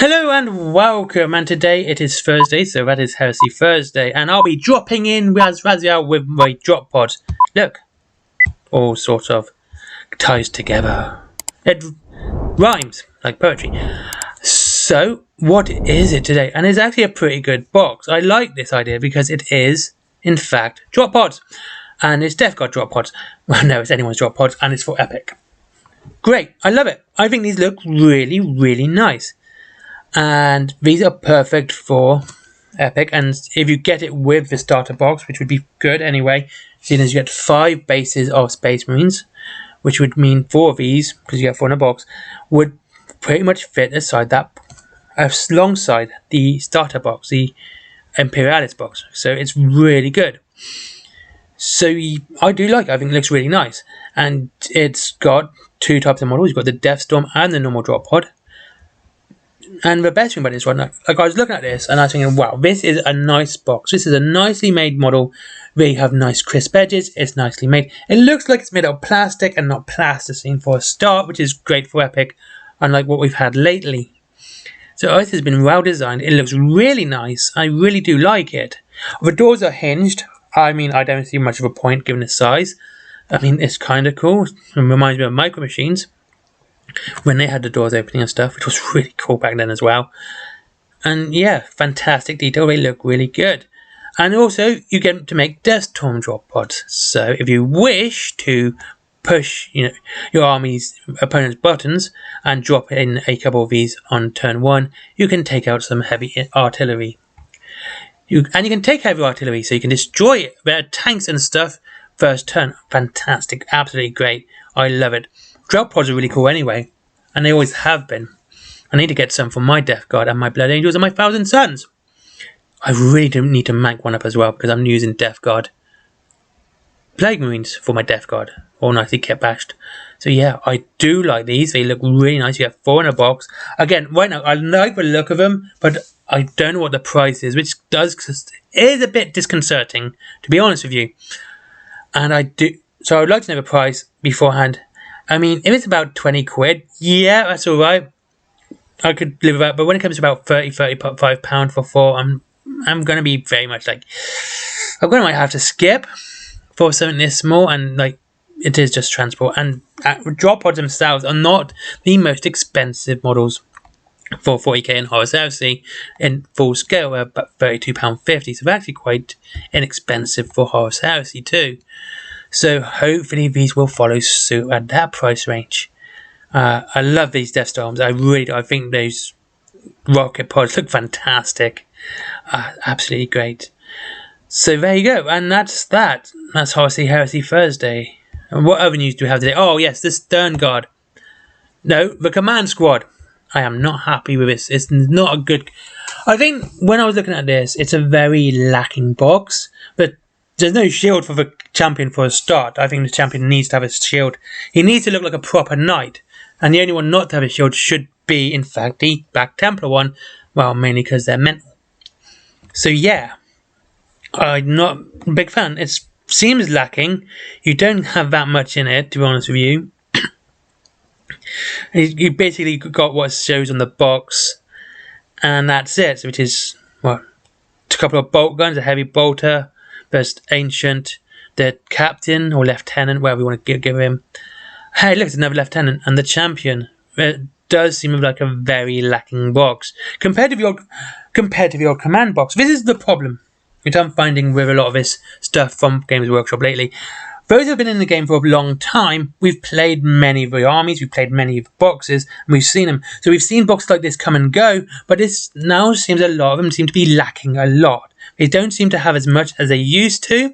Hello and welcome, and today it is Thursday, so that is Heresy Thursday, and I'll be dropping in Raziel with my drop pod. Look, all sort of ties together. It rhymes like poetry. So, what is it today? And it's actually a pretty good box. I like this idea because it is, in fact, drop pods. And it's Death Guard drop pods. Well, no, it's anyone's drop pods, and it's for Epic. Great, I love it. I think these look really, really nice. And these are perfect for Epic, and if you get it with the starter box, which would be good anyway, seeing as you get 5 bases of Space Marines, which would mean 4 of these, because you get 4 in a box, would pretty much fit alongside the starter box, the Imperialis box. So it's really good. So I do like it. I think it looks really nice, and it's got 2 types of models. You've got the Deathstorm and the normal drop pod. And the best thing about this one, like I was looking at this and I was thinking, wow, this is a nice box. This is a nicely made model. They have nice crisp edges. It's nicely made. It looks like it's made out of plastic and not plasticine for a start, which is great for Epic, unlike what we've had lately. So this has been well designed. It looks really nice. I really do like it. The doors are hinged. I mean, I don't see much of a point given the size. I mean, it's kind of cool. It reminds me of Micro Machines when they had the doors opening and stuff, which was really cool back then as well. And yeah, fantastic detail. They look really good. And also, you get to make Deathstorm drop pods. So if you wish to push, your army's opponent's buttons and drop in a couple of these on turn 1, you can take out some heavy artillery. You can take heavy artillery, so you can destroy their tanks and stuff first turn. Fantastic, absolutely great. I love it. Drop pods are really cool anyway, and they always have been. I need to get some for my Death Guard and my Blood Angels and my Thousand Suns. I really do need to mank one up as well, because I'm using Death Guard Plague Marines for my Death Guard, all nicely kept bashed. So yeah, I do like these. They look really nice. You have 4 in a box. Again, right now, I like the look of them, but I don't know what the price is, which is a bit disconcerting, to be honest with you. And I would like to know the price beforehand. I mean, if it's about 20 quid, yeah, that's alright. I could live with that. But when it comes to about £35 for 4, I'm going to be very much like, I'm going to might have to skip for something this small, and like, it is just transport. And drop pods themselves are not the most expensive models for 40k in Horus Heresy in full scale. They're about £32.50, so they're actually quite inexpensive for Horus Heresy too. So hopefully these will follow suit at that price range. I love these Deathstorms. I really do. I think those rocket pods look fantastic. Absolutely great. So there you go. And that's that. That's Heresy Thursday. And what other news do we have today? Oh yes, the Stern Guard. No, the Command Squad. I am not happy with this. It's not a good... I think when I was looking at this, it's a very lacking box. But there's no shield for the champion for a start. I think the champion needs to have a shield. He needs to look like a proper knight. And the only one not to have a shield should be, in fact, the Black Templar one. Well, mainly because they're mental. So yeah, I'm not a big fan. It seems lacking. You don't have that much in it, to be honest with you. You basically got what shows on the box. And that's it. Which is, what, a couple of bolt guns, a heavy bolter. There's Ancient, the Captain or Lieutenant, whatever you want to give him. Hey, look, it's another Lieutenant. And the Champion. It does seem like a very lacking box. Compared to your command box. This is the problem which I'm finding with a lot of this stuff from Games Workshop lately. Those who have been in the game for a long time, we've played many of the armies, we've played many of the boxes, and we've seen them. So we've seen boxes like this come and go, but this now seems a lot of them seem to be lacking a lot. They don't seem to have as much as they used to.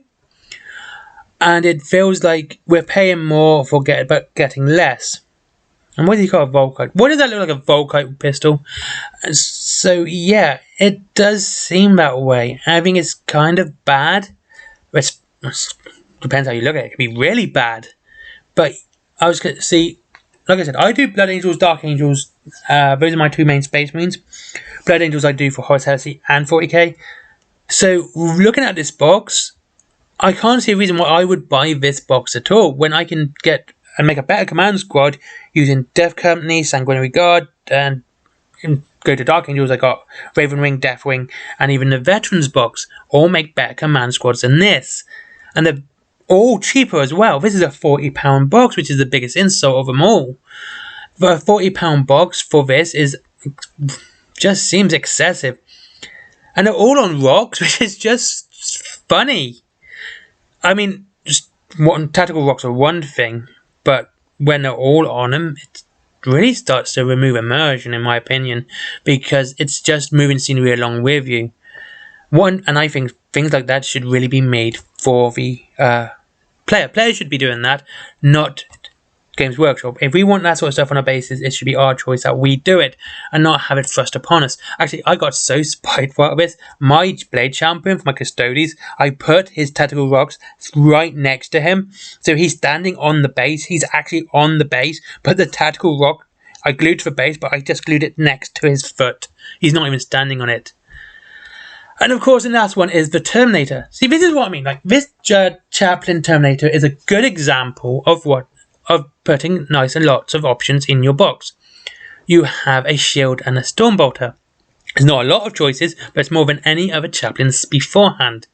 And it feels like we're paying more for getting less. And what do you call a Volkite? What does that look like, a Volkite pistol? So yeah, it does seem that way. I think it's kind of bad. It depends how you look at it. It could be really bad. But I was going to see, like I said, I do Blood Angels, Dark Angels. Those are my 2 main Space Marines. Blood Angels I do for Horus Heresy and 40k. So looking at this box, I can't see a reason why I would buy this box at all when I can get and make a better command squad using Death Company, Sanguinary Guard, and go to Dark Angels, I got Raven Wing, Deathwing, and even the Veterans box all make better command squads than this. And they're all cheaper as well. This is a £40 box, which is the biggest insult of them all. The £40 box for this just seems excessive. And they're all on rocks, which is just funny. I mean, just tactical rocks are one thing, but when they're all on them, it really starts to remove immersion, in my opinion, because it's just moving scenery along with you. And I think things like that should really be made for the player. Players should be doing that, not Games Workshop. If we want that sort of stuff on our bases, it should be our choice that we do it and not have it thrust upon us. Actually, I got so spiteful of this. My Blade Champion for my Custodes, I put his tactical rocks right next to him. So he's standing on the base. He's actually on the base, but the tactical rock, I glued to the base, but I just glued it next to his foot. He's not even standing on it. And of course, the last one is the Terminator. See, this is what I mean. Like, this Chaplain Terminator is a good example of putting nice and lots of options in your box. You have a shield and a Stormbolter. There's not a lot of choices, but it's more than any other Chaplains beforehand.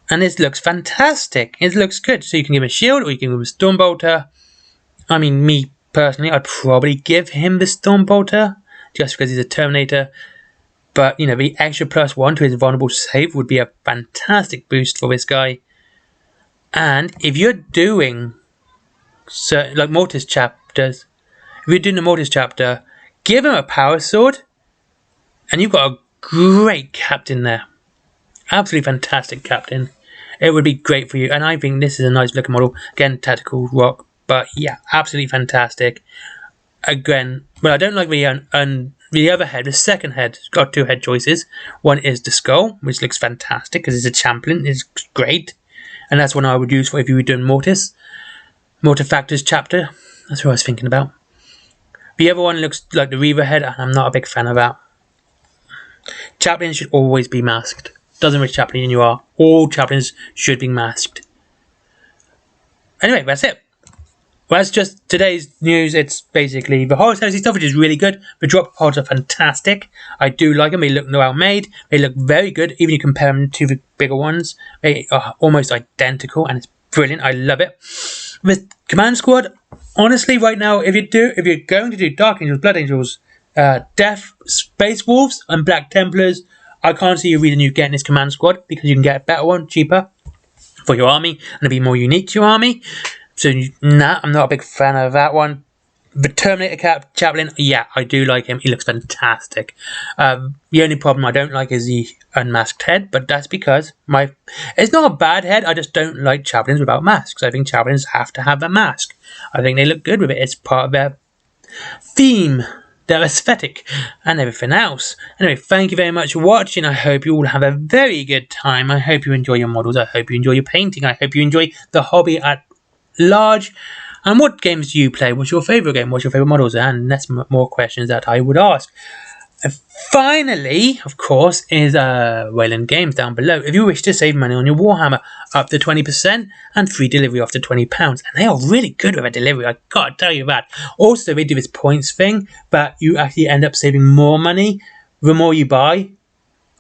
And this looks fantastic. It looks good. So you can give him a shield or you can give him a Stormbolter. I mean, me personally, I'd probably give him the Stormbolter just because he's a Terminator. But, you know, the extra +1 to his vulnerable save would be a fantastic boost for this guy. And if you're doing like Mortis chapters, if you're doing the Mortis chapter, give him a power sword, and you've got a great captain there. Absolutely fantastic captain. It would be great for you, and I think this is a nice looking model. Again, tactical rock, but yeah, absolutely fantastic. Again, well, I don't like the other head. The second head got two head choices. One is the skull, which looks fantastic because it's a champion. It's great, and that's one I would use for if you were doing Mortis. Mortifactors chapter, that's what I was thinking about. The other one looks like the Reaver head, and I'm not a big fan of that. Chaplains should always be masked. Doesn't which chaplain you are. All chaplains should be masked. Anyway, that's it. Well, that's just today's news. It's basically the Horus Heresy stuff, which is really good. The drop pods are fantastic. I do like them. They look well made. They look very good. Even if you compare them to the bigger ones, they are almost identical, and it's brilliant. I love it. With Command Squad, honestly, right now, if you're going to do Dark Angels, Blood Angels, Death, Space Wolves, and Black Templars, I can't see a reason you getting this Command Squad because you can get a better one, cheaper, for your army, and it'll be more unique to your army. So, nah, I'm not a big fan of that one. The Terminator Chaplain, yeah, I do like him. He looks fantastic. The only problem I don't like is the unmasked head, but that's because it's not a bad head. I just don't like Chaplains without masks. I think Chaplains have to have a mask. I think they look good with it. It's part of their theme, their aesthetic, and everything else. Anyway, thank you very much for watching. I hope you all have a very good time. I hope you enjoy your models. I hope you enjoy your painting. I hope you enjoy the hobby at large. And what games do you play? What's your favourite game? What's your favourite models? And that's more questions that I would ask. And finally, of course, is Wayland Games down below. If you wish to save money on your Warhammer, up to 20% and free delivery after £20. And they are really good with a delivery, I gotta tell you that. Also, they do this points thing, but you actually end up saving more money the more you buy.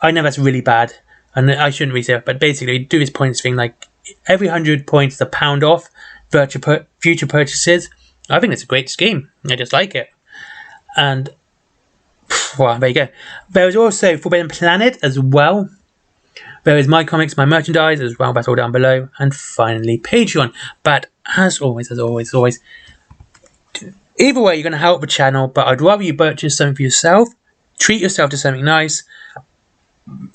I know that's really bad, and I shouldn't really say it, but basically, do this points thing, like every 100 points, £1 off future purchases. I think it's a great scheme. I just like it. And well, there you go. There is also Forbidden Planet as well. There is my comics, my merchandise as well. That's all down below. And finally, Patreon. But as always, either way, you're going to help the channel. But I'd rather you purchase something for yourself. Treat yourself to something nice.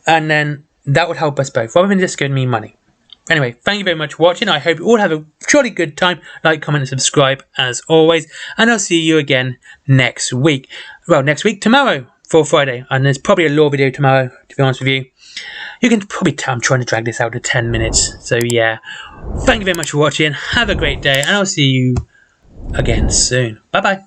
And then that would help us both, rather than just giving me money. Anyway, thank you very much for watching. I hope you all have a truly good time. Like, comment, and subscribe as always. And I'll see you again next week. Well, next week, tomorrow, for Friday. And there's probably a lore video tomorrow, to be honest with you. You can probably tell I'm trying to drag this out to 10 minutes. So, yeah. Thank you very much for watching. Have a great day. And I'll see you again soon. Bye-bye.